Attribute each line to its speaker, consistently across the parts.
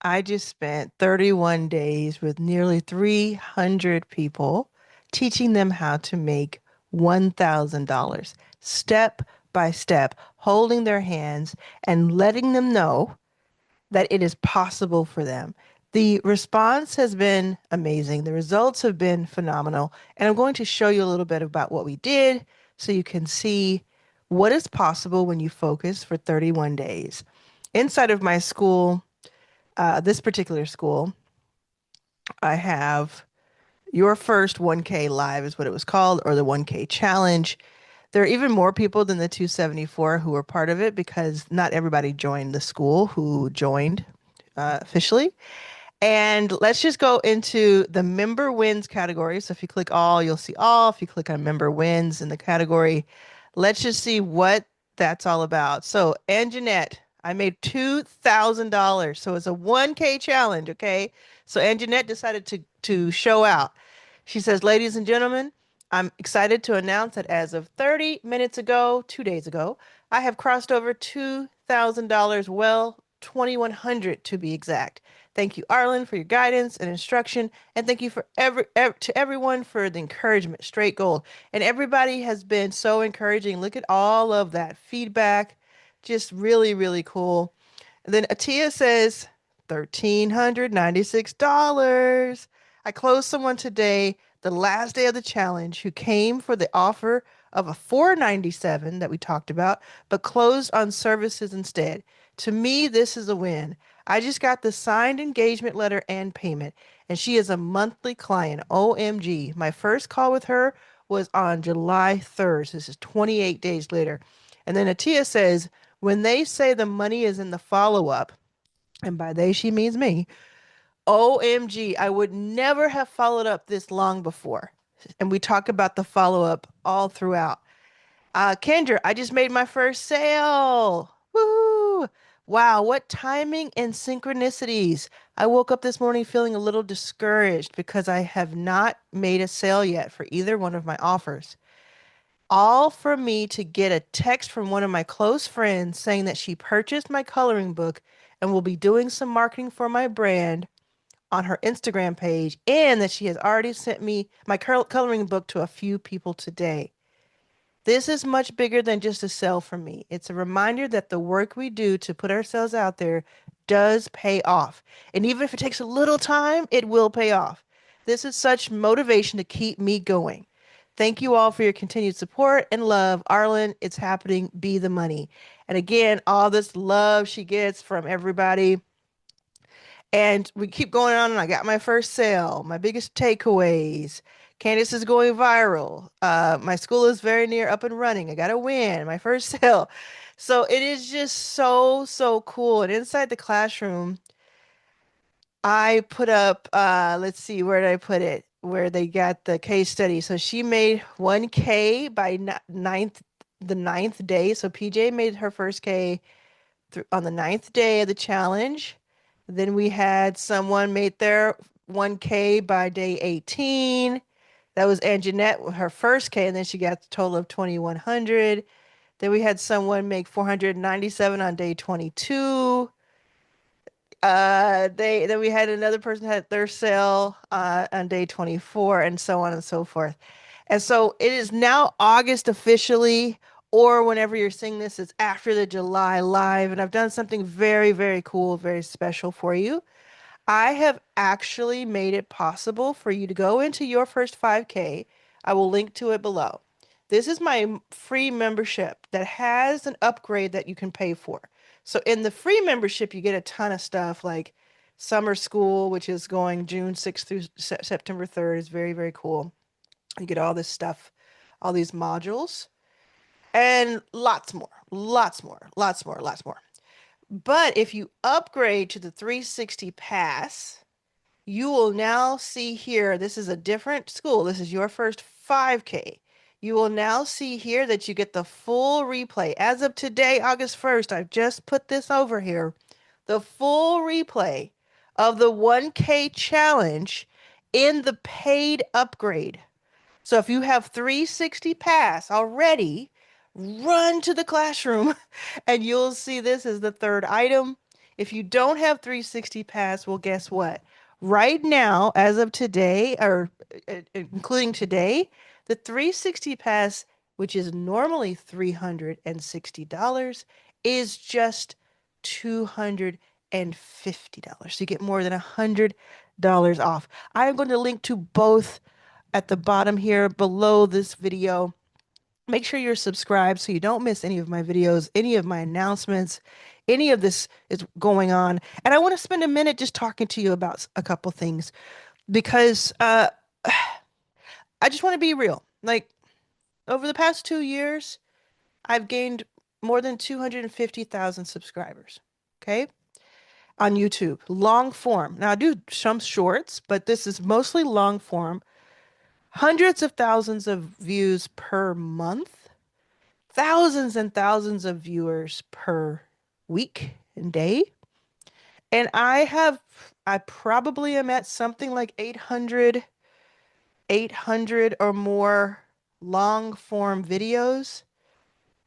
Speaker 1: I just spent 31 days with nearly 300 people teaching them how to make $1,000 step by step, holding their hands and letting them know that it is possible for them. The response has been amazing. The results have been phenomenal. And I'm going to show you a little bit about what we did so you can see what is possible when you focus for 31 days. Inside of my school, this particular school, I have your first 1K live is what it was called, or the 1K challenge. There are even more people than the 274 who were part of it because not everybody joined the school who joined officially. And let's just go into the member wins category. So if you click all, you'll see all. If you click on member wins in the category, let's just see what that's all about. So, Anjanette, I made $2,000. So it's a 1K challenge, okay? So Anjanette decided to show out. She says, ladies and gentlemen, I'm excited to announce that as of 30 minutes ago, 2 days ago, I have crossed over $2,000, well, 2,100 to be exact. Thank you, Arlan, for your guidance and instruction, and thank you for to everyone for the encouragement. Straight gold, and everybody has been so encouraging. Look at all of that feedback, just really, really cool. And then Atia says $1,396. I closed someone today, the last day of the challenge, who came for the offer of a 497 that we talked about, but closed on services instead. To me, this is a win. I just got the signed engagement letter and payment, and she is a monthly client. OMG. My first call with her was on July 3rd. So this is 28 days later. And then Atia says, when they say the money is in the follow up, and by they she means me, OMG, I would never have followed up this long before. And we talk about the follow up all throughout. Kendra, I just made my first sale. Woo! Wow, what timing and synchronicities. I woke up this morning feeling a little discouraged because I have not made a sale yet for either one of my offers. All for me to get a text from one of my close friends saying that she purchased my coloring book and will be doing some marketing for my brand on her Instagram page, and that she has already sent me my coloring book to a few people today. This is much bigger than just a sell for me. It's a reminder that the work we do to put ourselves out there does pay off. And even if it takes a little time, it will pay off. This is such motivation to keep me going. Thank you all for your continued support and love. Arlen, it's happening. Be the money. And again, all this love she gets from everybody. And we keep going on, and I got my first sale, my biggest takeaways. Candace is going viral. My school is very near up and running. I got a win, my first sale. So it is just so, so cool. And inside the classroom, I put up, let's see, where did I put it? Where they got the case study. So she made 1K by the ninth day. So PJ made her first K on the ninth day of the challenge. Then we had someone made their 1K by day 18. That was Anjanette with her first K, and then she got the total of 2,100. Then we had someone make 497 on day 22. Then we had another person had their sale on day 24, and so on and so forth. And so it is now August officially, or whenever you're seeing this, it's after the July live. And I've done something very, very cool, very special for you. I have actually made it possible for you to go into your first 5K. I will link to it below. This is my free membership that has an upgrade that you can pay for. So in the free membership, you get a ton of stuff like summer school, which is going June 6th through September 3rd, is very, very cool. You get all this stuff, all these modules, and lots more, lots more, lots more, lots more. But if you upgrade to the 360 pass, you will now see here, this is a different school. This is your first 5K. You will now see here that you get the full replay. As of today, August 1st, I've just put this over here. The full replay of the 1K challenge in the paid upgrade. So if you have 360 pass already, run to the classroom and you'll see this as the third item. If you don't have 360 Pass, well, guess what? Right now, as of today, or including today, the 360 Pass, which is normally $360, is just $250. So you get more than $100 off. I am going to link to both at the bottom here below this video. Make sure you're subscribed so you don't miss any of my videos, any of my announcements, any of this is going on. And I want to spend a minute just talking to you about a couple things because I just want to be real. Like over the past 2 years, I've gained more than 250,000 subscribers. Okay. On YouTube, long form. Now I do some shorts, but this is mostly long form. Hundreds of thousands of views per month, thousands and thousands of viewers per week and day. And I probably am at something like 800 or more long form videos.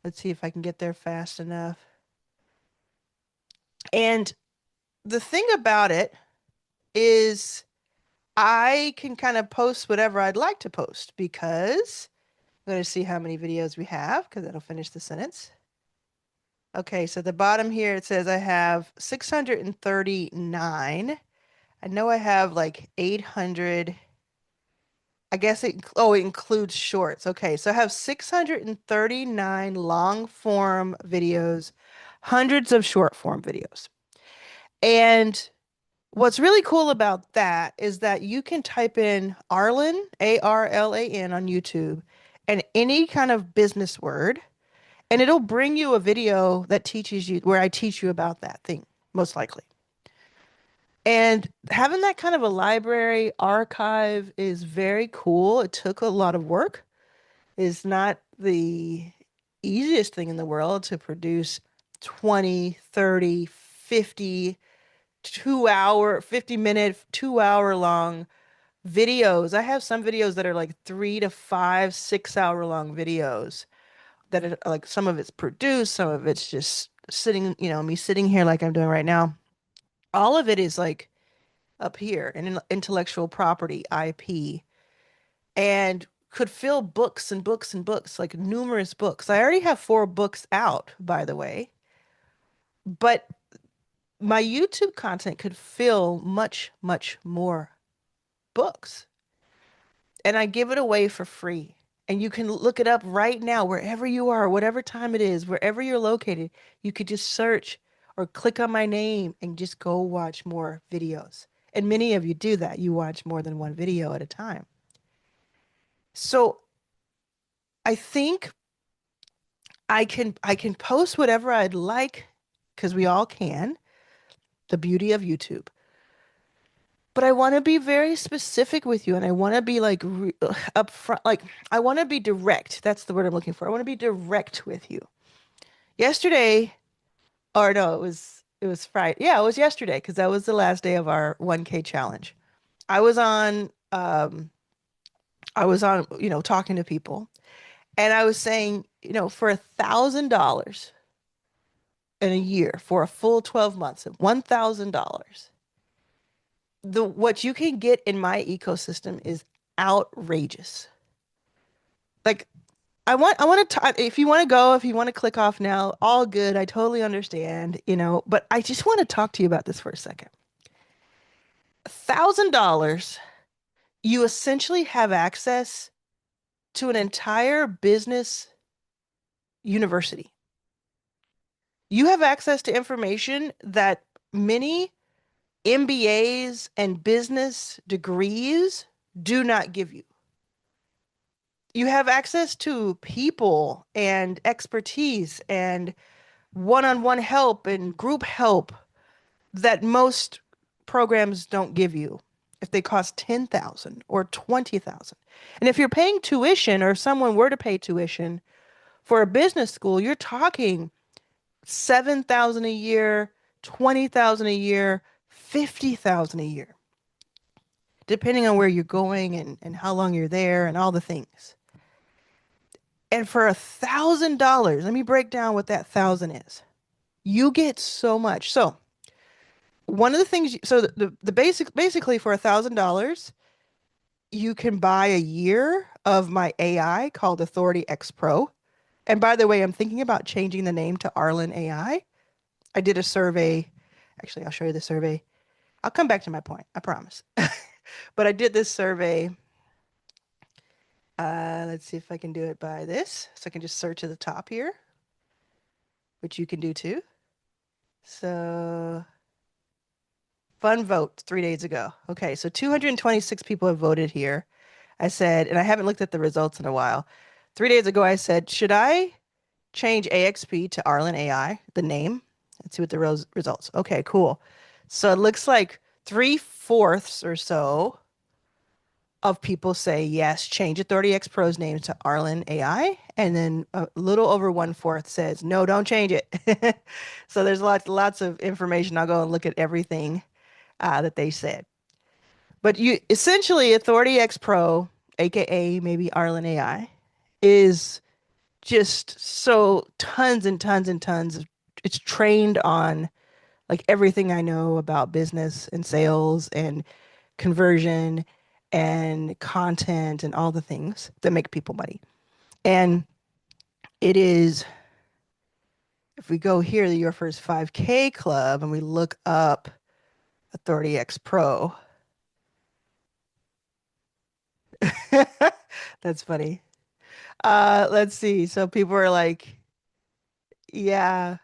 Speaker 1: Let's see if I can get there fast enough. And the thing about it is I can kind of post whatever I'd like to post because I'm going to see how many videos we have because that'll finish the sentence. Okay, so at the bottom here it says I have 639. I know I have like 800. I guess it includes shorts. Okay, so I have 639 long form videos, hundreds of short form videos. And what's really cool about that is that you can type in Arlan, Arlan on YouTube, and any kind of business word, and it'll bring you a video that teaches you where I teach you about that thing, most likely. And having that kind of a library archive is very cool. It took a lot of work. It's not the easiest thing in the world to produce 20, 30, 50, 2 hour, 50-minute, 2 hour long videos. I have some videos that are like 3 to 5, 6 hour long videos that are like some of it's produced, some of it's just sitting, me sitting here like I'm doing right now. All of it is like up here in intellectual property, IP, and could fill books and books and books, like numerous books. I already have 4 books out, by the way, but my YouTube content could fill much, much more books. And I give it away for free. And you can look it up right now, wherever you are, whatever time it is, wherever you're located. You could just search or click on my name and just go watch more videos. And many of you do that. You watch more than one video at a time. So I think I can post whatever I'd like because we all can. The beauty of YouTube. But I want to be very specific with you and I want to be like upfront, like I want to be direct. That's the word I'm looking for. I want to be direct with you. Yesterday, or no, it was Friday. Yeah, it was yesterday because that was the last day of our 1K challenge. I was on talking to people and I was saying, for $1,000 in a year for a full 12 months of $1,000, what you can get in my ecosystem is outrageous. Like I want to if you want to go, if you want to click off now, all good. I totally understand, but I just want to talk to you about this for a second. $1,000, you essentially have access to an entire business university. You have access to information that many MBAs and business degrees do not give you. You have access to people and expertise and one-on-one help and group help that most programs don't give you if they cost 10,000 or 20,000. And if you're paying tuition or if someone were to pay tuition for a business school, you're talking 7,000 a year, 20,000 a year, 50,000 a year, depending on where you're going and how long you're there and all the things. And for $1,000, let me break down what that thousand is. You get so much. So One of the things, so the basically for $1,000, you can buy a year of my AI called Authority X Pro. And by the way, I'm thinking about changing the name to Arlan AI. I did a survey. Actually, I'll show you the survey. I'll come back to my point, I promise. But I did this survey. Let's see if I can do it by this. So I can just search at the top here, which you can do too. So fun vote 3 days ago. Okay, so 226 people have voted here. I said, and I haven't looked at the results in a while. 3 days ago, I said, should I change AXP to Arlen AI, the name? Let's see what the results. Okay, cool. So it looks like three-fourths or so of people say yes, change Authority X Pro's name to Arlen AI, and then a little over one-fourth says no, don't change it. So there's lots of information. I'll go and look at everything that they said. But you essentially Authority X Pro, aka maybe Arlen AI, is just so tons and tons and tons of, it's trained on like everything I know about business and sales and conversion and content and all the things that make people money. And it is, if we go here to your first 5K club and we look up Authority X Pro, that's funny. Let's see. So people are like, yeah,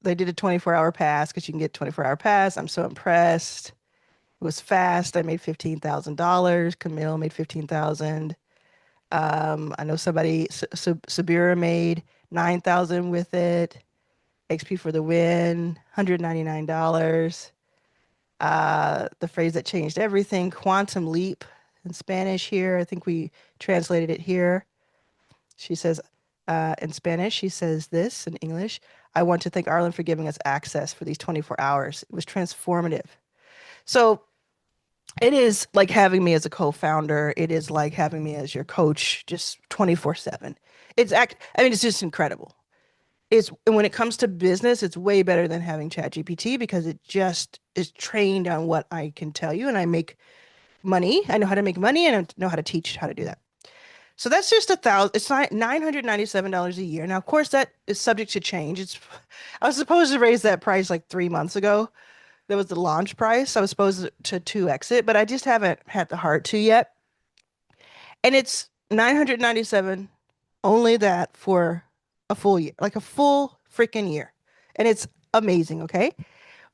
Speaker 1: they did a 24-hour pass because you can get 24-hour pass. I'm so impressed. It was fast. I made $15,000. Camille made 15,000. I know somebody, Sabira made 9,000 with it. XP for the win, $199. The phrase that changed everything, quantum leap in Spanish here. I think we translated it here. She says, in Spanish, she says this in English. I want to thank Arlen for giving us access for these 24 hours. It was transformative. So it is like having me as a co-founder. It is like having me as your coach, just 24/7. I mean, it's just incredible. It's and when it comes to business, it's way better than having ChatGPT because it just is trained on what I can tell you, and I make money. I know how to make money, and I know how to teach how to do that. So that's just a thousand. It's not $997 a year. Now, of course, that is subject to change. I was supposed to raise that price like 3 months ago. That was the launch price. I was supposed to 2x it, but I just haven't had the heart to yet. And it's 997, only that for a full year, like a full freaking year. And it's amazing, okay?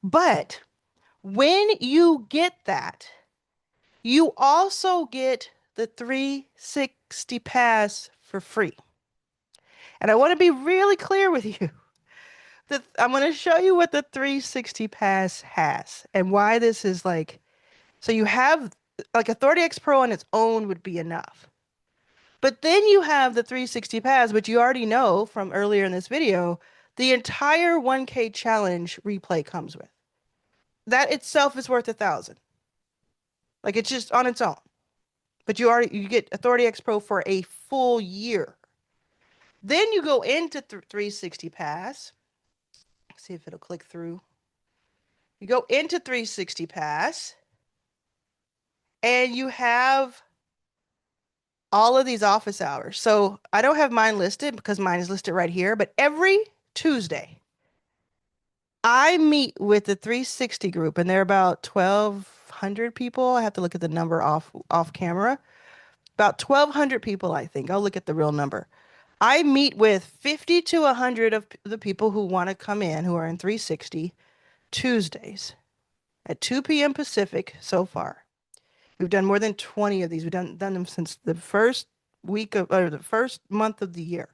Speaker 1: But when you get that, you also get the 360 pass for free. And I want to be really clear with you that I'm going to show you what the 360 pass has and why this is like, so you have like Authority X Pro on its own would be enough. But then you have the 360 pass, which you already know from earlier in this video, the entire 1K challenge replay comes with. That itself is worth 1,000. Like it's just on its own. But you get Authority X Pro for a full year. Then you go into 360 pass. See if it'll click through. You go into 360 pass and you have all of these office hours. So I don't have mine listed because mine is listed right here, but every Tuesday I meet with the 360 group and they're about 1,200 people. I have to look at the number off camera. About 1,200 people, I think. I'll look at the real number. I meet with 50 to 100 of the people who want to come in who are in 360 Tuesdays at 2 p.m. Pacific so far. We've done more than 20 of these. We've done them since the first week of, or the first month of the year.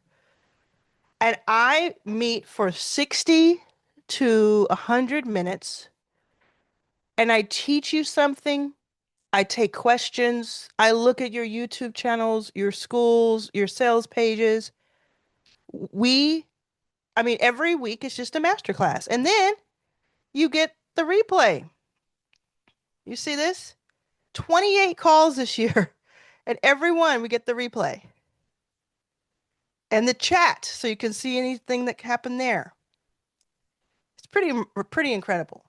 Speaker 1: And I meet for 60 to 100 minutes and I teach you something. I take questions. I look at your YouTube channels, your schools, your sales pages. We, I mean, every week is just a masterclass. And then you get the replay. You see this? 28 calls this year. And every one we get the replay and the chat so you can see anything that happened there. It's pretty incredible.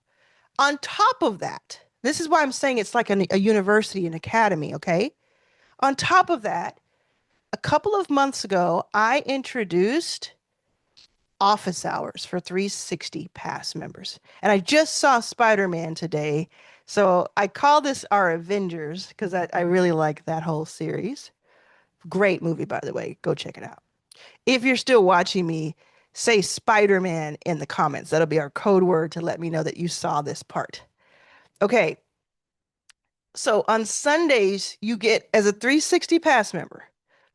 Speaker 1: On top of that, this is why I'm saying it's like a university, an academy, okay? On top of that, a couple of months ago, I introduced office hours for 360 Pass members. And I just saw Spider-Man today. So I call this our Avengers because I really like that whole series. Great movie, by the way. Go check it out. If you're still watching me, say Spider-Man in the comments. That'll be our code word to let me know that you saw this part. Okay, so on Sundays, you get as a 360 Pass member.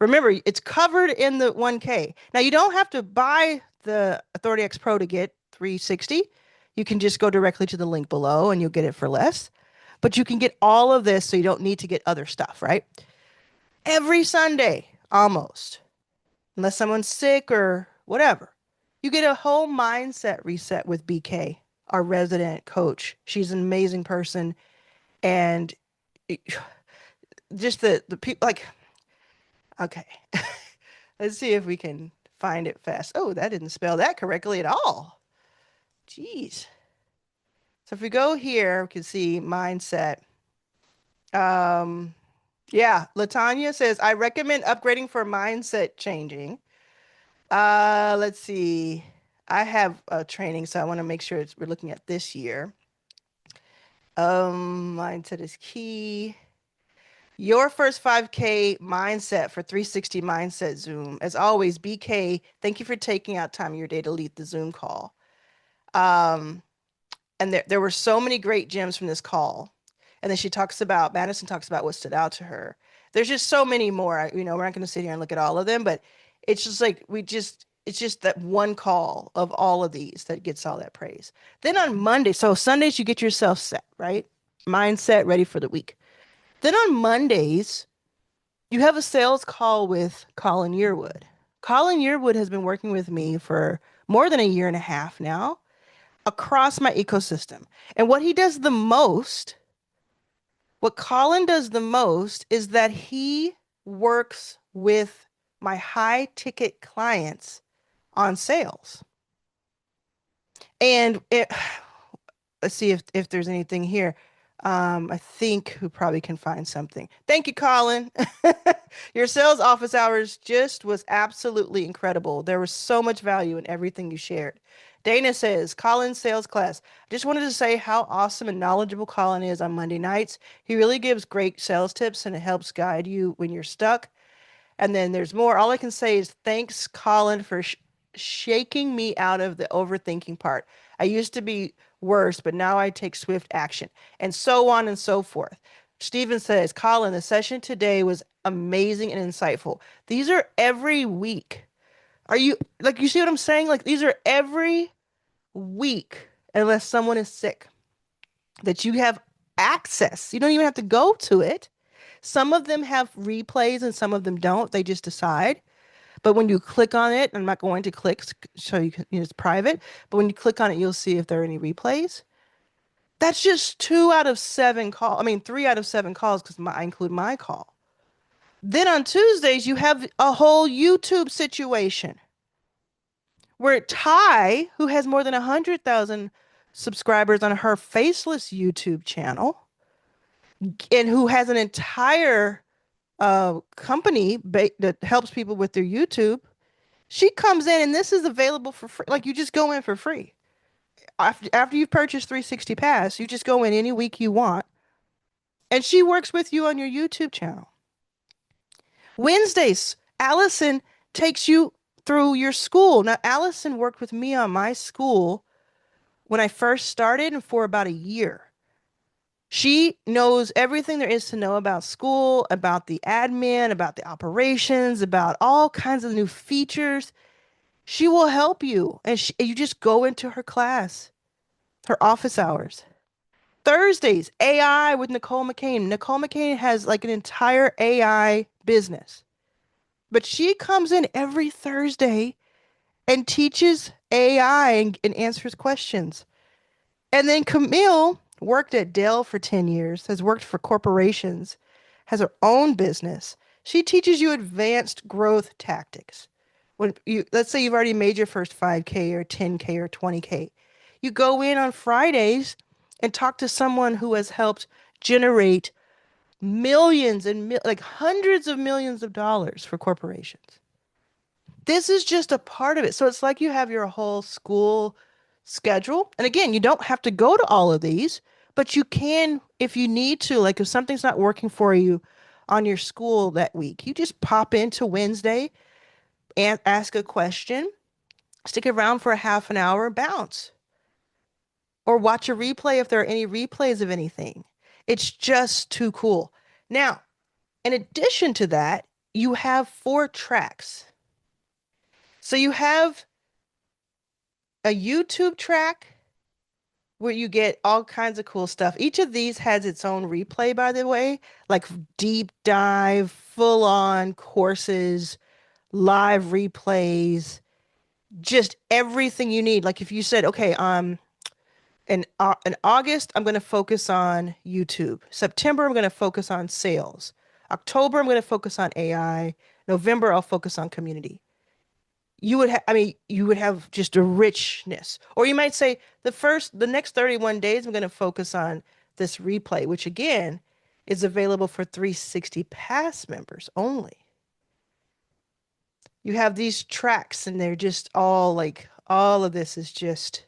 Speaker 1: Remember, it's covered in the 1K. Now, you don't have to buy the Authority X Pro to get 360. You can just go directly to the link below and you'll get it for less. But you can get all of this so you don't need to get other stuff, right? Every Sunday, almost, unless someone's sick or whatever, you get a whole mindset reset with BK, our resident coach. She's an amazing person. And just the people like, okay, let's see if we can find it fast. Oh, that didn't spell that correctly at all. Jeez. So if we go here, we can see mindset. Um, yeah, Latanya says, I recommend upgrading for mindset changing. Let's see. I have a training, so I want to make sure we're looking at this year. Mindset is key. Your first 5K mindset for 360 Mindset Zoom. As always, BK, thank you for taking out time of your day to lead the Zoom call. And there were so many great gems from this call. And then Madison talks about what stood out to her. There's just so many more. We're not going to sit here and look at all of them, but it's just like it's just that one call of all of these that gets all that praise. Then on Monday, so Sundays, you get yourself set, right? Mindset ready for the week. Then on Mondays, you have a sales call with Colin Yearwood. Colin Yearwood has been working with me for more than a year and a half now across my ecosystem. And what Colin does the most is that he works with my high ticket clients on sales. And let's see if there's anything here. I think we probably can find something. Thank you, Colin. Your sales office hours just was absolutely incredible. There was so much value in everything you shared. Dana says, Colin's sales class. I just wanted to say how awesome and knowledgeable Colin is on Monday nights. He really gives great sales tips and it helps guide you when you're stuck. And then there's more. All I can say is thanks, Colin, for shaking me out of the overthinking part. I used to be worse, but now I take swift action, and so on and so forth. Stephen says, Colin, the session today was amazing and insightful. These are every week. Are you like, you see what I'm saying? Like, these are every week, unless someone is sick, that you have access. You don't even have to go to it. Some of them have replays and some of them don't. They just decide. But when you click on it, I'm not going to click so it's private, but when you click on it, you'll see if there are any replays. That's just 2 out of 7 calls. I mean, 3 out of 7 calls because I include my call. Then on Tuesdays, you have a whole YouTube situation where Ty, who has more than 100,000 subscribers on her faceless YouTube channel, and who has an entire company that helps people with their YouTube, she comes in and this is available for free. Like, you just go in for free. After you've purchased 360 Pass, you just go in any week you want. And she works with you on your YouTube channel. Wednesdays, Allison takes you through your school. Now, Allison worked with me on my school when I first started and for about a year. She knows everything there is to know about school, about the admin, about the operations, about all kinds of new features. She will help you. And you just go into her class, her office hours. Thursdays, AI with Nicole McCain. Nicole McCain has like an entire AI business. But she comes in every Thursday and teaches AI and answers questions. And then Camille worked at Dell for 10 years, has worked for corporations, has her own business. She teaches you advanced growth tactics. Let's say you've already made your first 5K or 10K or 20K. You go in on Fridays and talk to someone who has helped generate millions and like hundreds of millions of dollars for corporations. This is just a part of it. So it's like you have your whole school schedule. And again, you don't have to go to all of these, but you can if you need to. Like if something's not working for you on your school that week, you just pop into Wednesday and ask a question, stick around for a half an hour, bounce, or watch a replay if there are any replays of anything. It's just too cool. Now, in addition to that, you have 4 tracks. So you have a YouTube track where you get all kinds of cool stuff. Each of these has its own replay, by the way, like deep dive, full on courses, live replays, just everything you need. Like if you said, okay, in August, I'm going to focus on YouTube. September, I'm going to focus on sales. October, I'm going to focus on AI. November, I'll focus on community. You would have, I mean, you would have just a richness. Or you might say the next 31 days, I'm going to focus on this replay, which again is available for 360 Pass members only. You have these tracks and they're just all like, all of this is just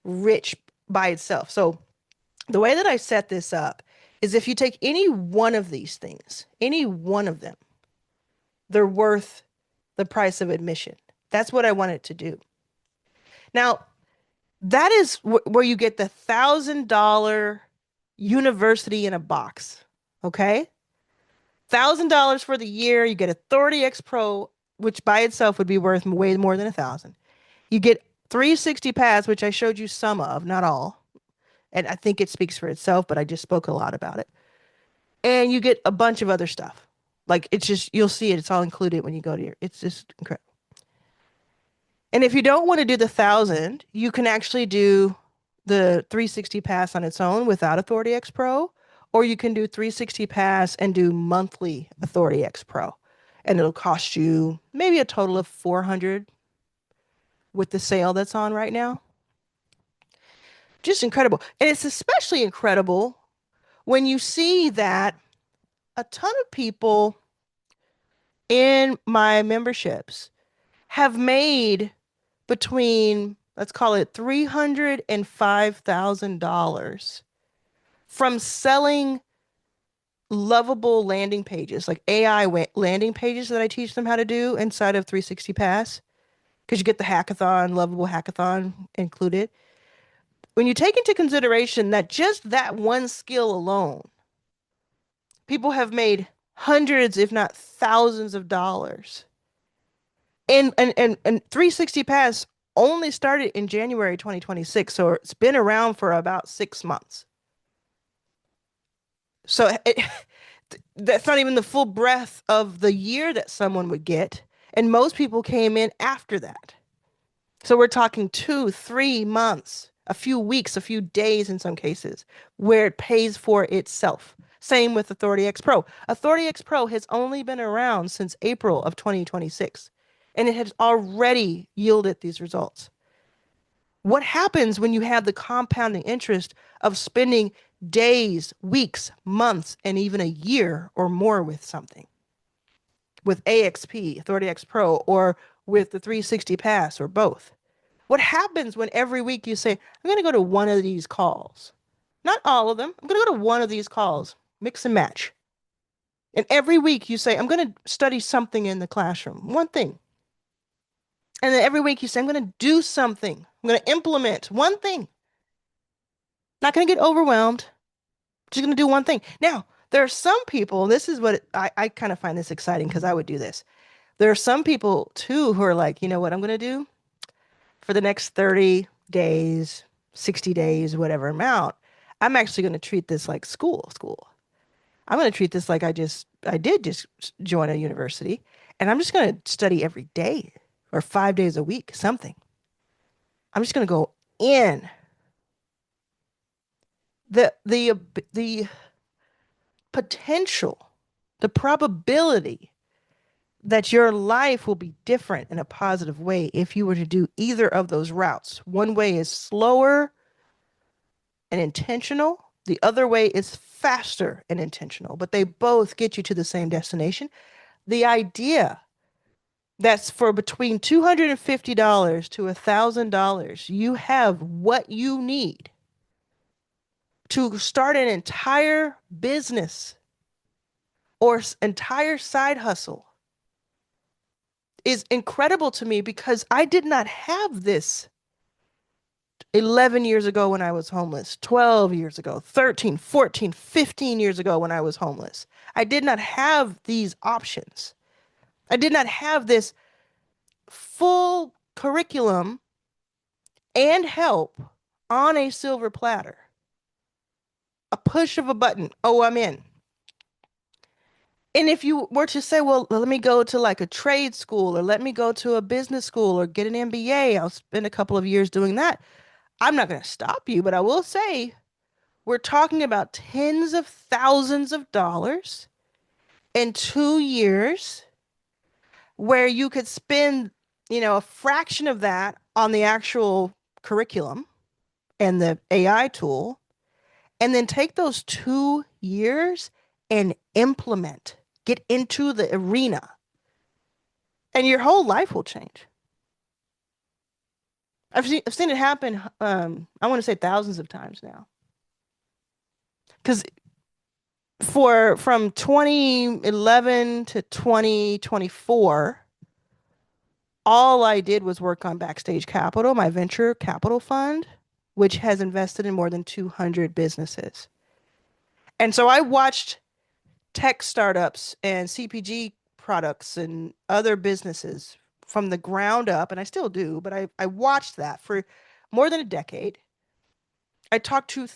Speaker 1: rich by itself. So the way that I set this up is if you take any one of these things, any one of them, they're worth the price of admission. That's what I wanted to do. Now, that is where you get the $1,000 university in a box. Okay? $1,000 for the year. You get Authority X Pro, which by itself would be worth way more than 1,000. You get 360 Pass, which I showed you some of, not all. And I think it speaks for itself, but I just spoke a lot about it. And you get a bunch of other stuff. Like it's just, you'll see it. It's all included when you go to it's just incredible. And if you don't want to do the 1,000, you can actually do the 360 Pass on its own without Authority X Pro, or you can do 360 Pass and do monthly Authority X Pro. And it'll cost you maybe a total of 400 with the sale that's on right now. Just incredible. And it's especially incredible when you see that a ton of people in my memberships have made between, let's call it $300 and $5,000 from selling lovable landing pages, like AI landing pages that I teach them how to do inside of 360 Pass, because you get the hackathon, lovable hackathon included. When you take into consideration that just that one skill alone, people have made hundreds, if not thousands of dollars. And 360 Pass only started in January 2026, so it's been around for about 6 months. So that's not even the full breadth of the year that someone would get. And most people came in after that. So we're talking 2, 3 months, a few weeks, a few days in some cases, where it pays for itself. Same with Authority X Pro. Authority X Pro has only been around since April of 2026, and it has already yielded these results. What happens when you have the compounding interest of spending days, weeks, months, and even a year or more with something? With AXP, Authority X Pro, or with the 360 Pass, or both? What happens when every week you say, I'm going to go to one of these calls? Not all of them. I'm going to go to one of these calls, mix and match. And every week you say, I'm going to study something in the classroom, one thing. And then every week you say, I'm going to do something. I'm going to implement one thing. Not going to get overwhelmed. Just going to do one thing. Now, there are some people, and this is what I kind of find this exciting because I would do this. There are some people too who are like, you know what I'm going to do? For the next 30 days, 60 days, whatever amount, I'm actually going to treat this like school. I'm going to treat this like I did just join a university, and I'm just going to study every day or 5 days a week, something. I'm just going to go in. The potential, the probability that your life will be different in a positive way if you were to do either of those routes. One way is slower, and intentional. The other way is faster and intentional, but they both get you to the same destination. The idea that's for between $250 to $1,000, you have what you need to start an entire business or entire side hustle is incredible to me because I did not have this 11 years ago when I was homeless, 12 years ago, 13, 14, 15 years ago when I was homeless. I did not have these options. I did not have this full curriculum and help on a silver platter. A push of a button. Oh, I'm in. And if you were to say, well, let me go to like a trade school or let me go to a business school or get an MBA, I'll spend a couple of years doing that. I'm not going to stop you, but I will say we're talking about tens of thousands of dollars in 2 years where you could spend, a fraction of that on the actual curriculum and the AI tool, and then take those 2 years and implement, get into the arena, and your whole life will change. I've seen it happen. I want to say thousands of times now. Because from 2011 to 2024, all I did was work on Backstage Capital, my venture capital fund, which has invested in more than 200 businesses. And so I watched tech startups and CPG products and other businesses from the ground up, and I still do, but I watched that for more than a decade. I talked to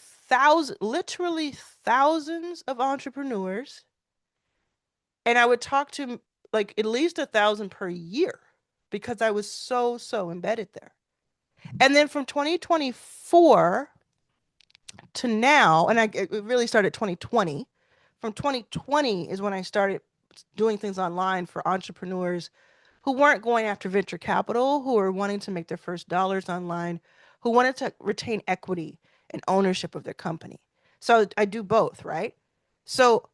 Speaker 1: literally thousands of entrepreneurs, and I would talk to like at least 1,000 per year because I was so embedded there. And then from 2024 to now, and it really started 2020. From 2020 is when I started doing things online for entrepreneurs who weren't going after venture capital, who were wanting to make their first dollars online, who wanted to retain equity and ownership of their company. So I do both, right? So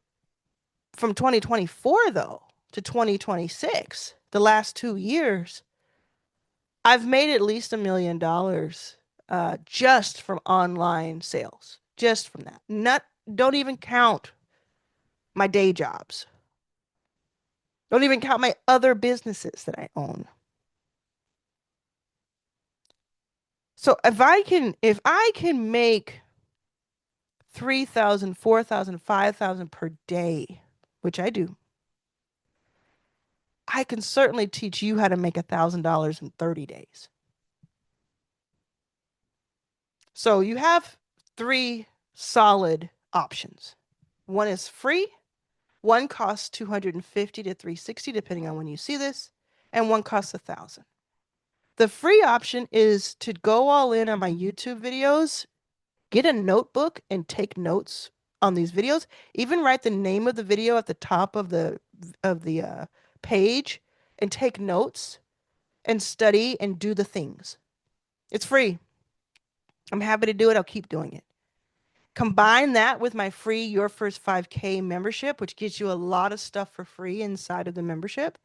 Speaker 1: from 2024 though to 2026, the last 2 years, I've made at least $1 million just from online sales, just from that. Not don't even count my day jobs. Don't even count my other businesses that I own. So if I can make 3,000, 4,000, 5,000 per day, which I do, I can certainly teach you how to make $1,000 in 30 days. So you have three solid options. One is free, one costs 250 to 360 depending on when you see this, and one costs 1,000. The free option is to go all in on my YouTube videos, get a notebook and take notes on these videos. Even write the name of the video at the top of the page and take notes and study and do the things. It's free. I'm happy to do it. I'll keep doing it. Combine that with my free Your First 5K membership, which gives you a lot of stuff for free inside of the membership.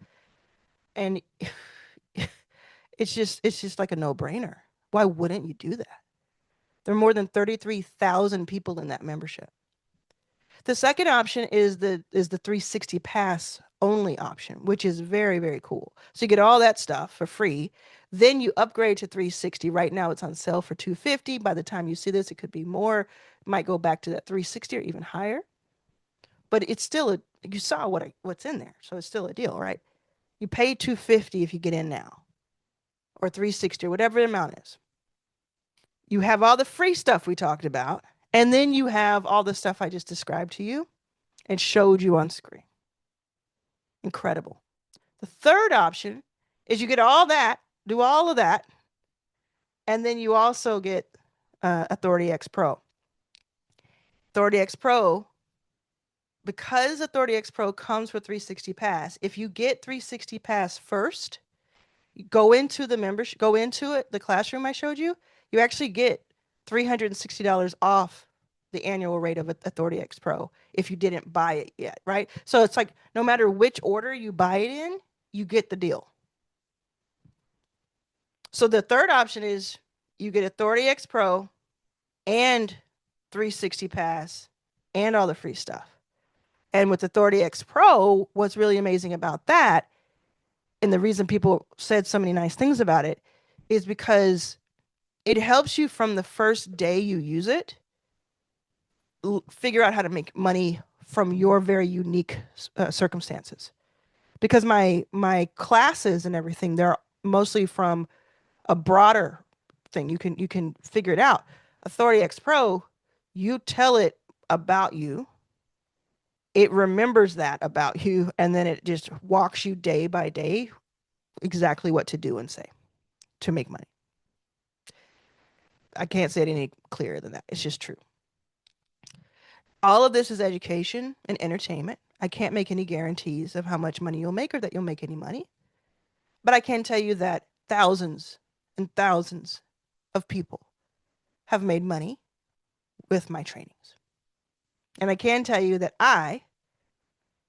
Speaker 1: And it's just like a no-brainer. Why wouldn't you do that? There are more than 33,000 people in that membership. The second option is the 360 pass only option, which is very, very cool. So you get all that stuff for free. Then you upgrade to 360. Right now it's on sale for 250. By the time you see this, it could be more. It might go back to that 360 or even higher. But it's still you saw what's in there. So it's still a deal, right? You pay 250 if you get in now, or 360 or whatever the amount is. You have all the free stuff we talked about, and then you have all the stuff I just described to you and showed you on screen. Incredible. The third option is you get all that, do all of that, and then you also get Authority X Pro. Authority X Pro, because Authority X Pro comes with 360 Pass, if you get 360 Pass first, go into the membership, go into it, the classroom I showed you, you actually get $360 off the annual rate of Authority X Pro if you didn't buy it yet, right? So it's like no matter which order you buy it in, you get the deal. So the third option is you get Authority X Pro and 360 Pass and all the free stuff. And with Authority X Pro, what's really amazing about that, and the reason people said so many nice things about it, is because it helps you from the first day you use it figure out how to make money from your very unique circumstances. Because my classes and everything, they're mostly from a broader thing. You can figure it out. Authority X Pro, you tell it about you, it remembers that about you, and then it just walks you day by day exactly what to do and say to make money. I can't say it any clearer than that. It's just true. All of this is education and entertainment. I can't make any guarantees of how much money you'll make or that you'll make any money. But I can tell you that thousands and thousands of people have made money with my trainings. And I can tell you that I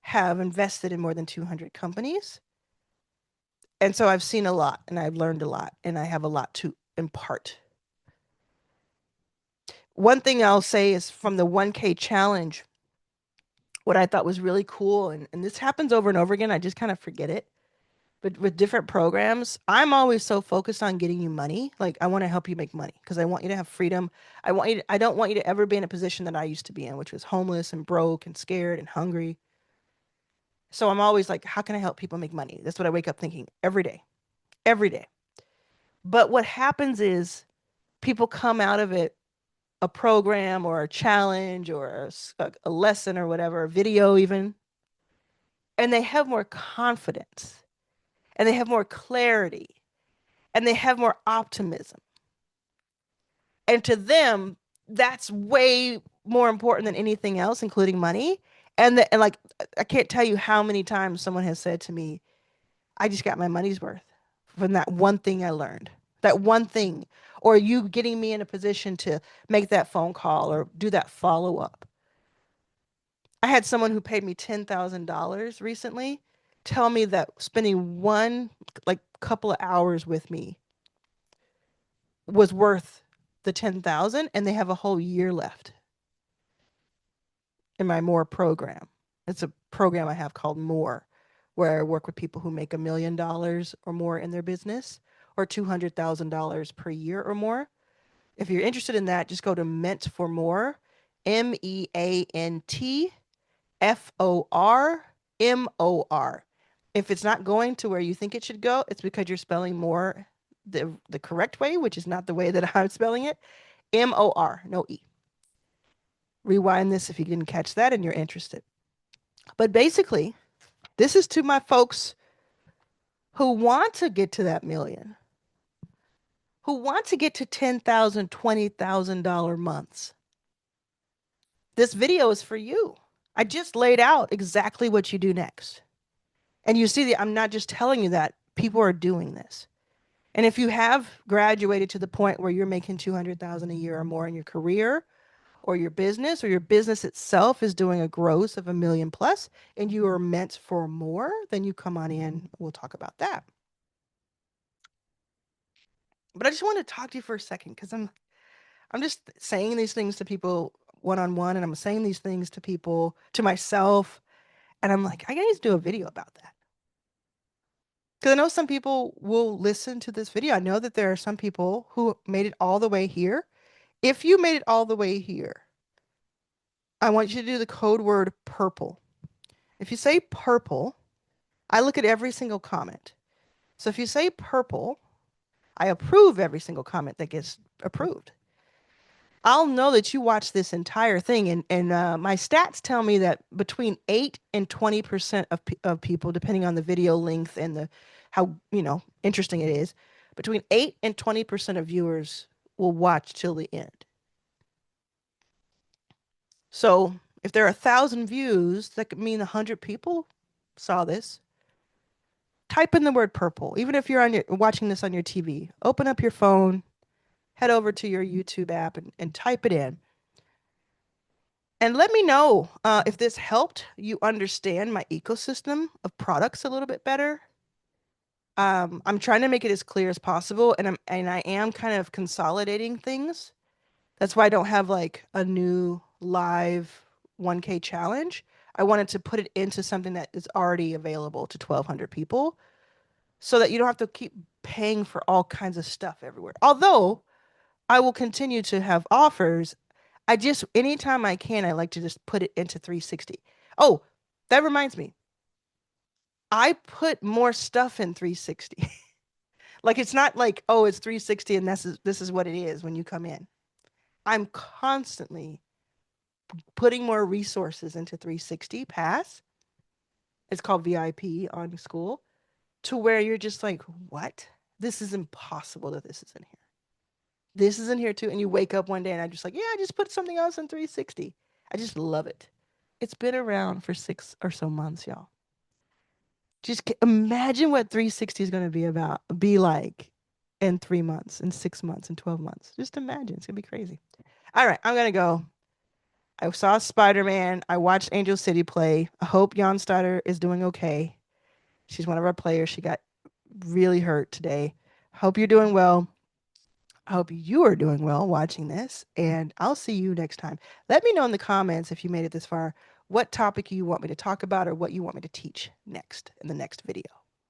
Speaker 1: have invested in more than 200 companies. And so I've seen a lot and I've learned a lot and I have a lot to impart. One thing I'll say is from the 1K challenge, what I thought was really cool, and this happens over and over again, I just kind of forget it. But with different programs, I'm always so focused on getting you money. Like I want to help you make money because I want you to have freedom. I don't want you to ever be in a position that I used to be in, which was homeless and broke and scared and hungry. So I'm always like, how can I help people make money? That's what I wake up thinking every day, every day. But what happens is people come out of it, a program or a challenge or a lesson or whatever, a video even, and they have more confidence and they have more clarity and they have more optimism. And to them, that's way more important than anything else, including money. And like, I can't tell you how many times someone has said to me, I just got my money's worth from that one thing I learned, that one thing, or you getting me in a position to make that phone call or do that follow up. I had someone who paid me $10,000 recently tell me that spending one like couple of hours with me was worth the 10,000 and they have a whole year left in my More program. It's a program I have called More, where I work with people who make $1 million or more in their business or $200,000 per year or more. If you're interested in that, just go to Meant for More, MEANTFORMOR. If it's not going to where you think it should go, it's because you're spelling more the correct way, which is not the way that I'm spelling it. MOR, no E. Rewind this if you didn't catch that and you're interested. But basically, this is to my folks who want to get to that million, who want to get to $10,000, $20,000 months. This video is for you. I just laid out exactly what you do next. And you see that I'm not just telling you that, people are doing this. And if you have graduated to the point where you're making 200,000 a year or more in your career or your business itself is doing a gross of 1 million plus and you are meant for more, then you come on in, we'll talk about that. But I just want to talk to you for a second because I'm just saying these things to people one on one, and I'm saying these things to people, to myself, and I'm like, I need to do a video about that. Because I know some people will listen to this video. I know that there are some people who made it all the way here. If you made it all the way here, I want you to do the code word purple. If you say purple, I look at every single comment. So if you say purple, I approve every single comment that gets approved. I'll know that you watched this entire thing, and my stats tell me that between 8 and 20% of people, depending on the video length and the how interesting it is, between 8 and 20% of viewers will watch till the end. So if there are 1,000 views, that could mean 100 people saw this. Type in the word purple, even if you're watching this on your TV. Open up your phone, head over to your YouTube app and type it in. And let me know if this helped you understand my ecosystem of products a little bit better. I'm trying to make it as clear as possible, and I am kind of consolidating things. That's why I don't have like a new live 1K challenge. I wanted to put it into something that is already available to 1,200 people so that you don't have to keep paying for all kinds of stuff everywhere. Although I will continue to have offers. I just, anytime I can, I like to just put it into 360. Oh, that reminds me. I put more stuff in 360. Like it's not like, oh, it's 360 and this is what it is when you come in. I'm constantly putting more resources into 360 Pass. It's called VIP on school, to where you're just like, what? This is impossible that this is in here. This is in here too. And you wake up one day and I'm just like, yeah, I just put something else in 360. I just love it. It's been around for 6 or so months, y'all. Just imagine what 360 is going to be like in 3 months, in 6 months, in 12 months. Just imagine. It's going to be crazy. All right, I'm going to go. I saw Spider-Man. I watched Angel City play. I hope Jan Steiner is doing okay. She's one of our players. She got really hurt today. Hope you're doing well. I hope you are doing well watching this, and I'll see you next time. Let me know in the comments if you made it this far, what topic you want me to talk about or what you want me to teach next in the next video.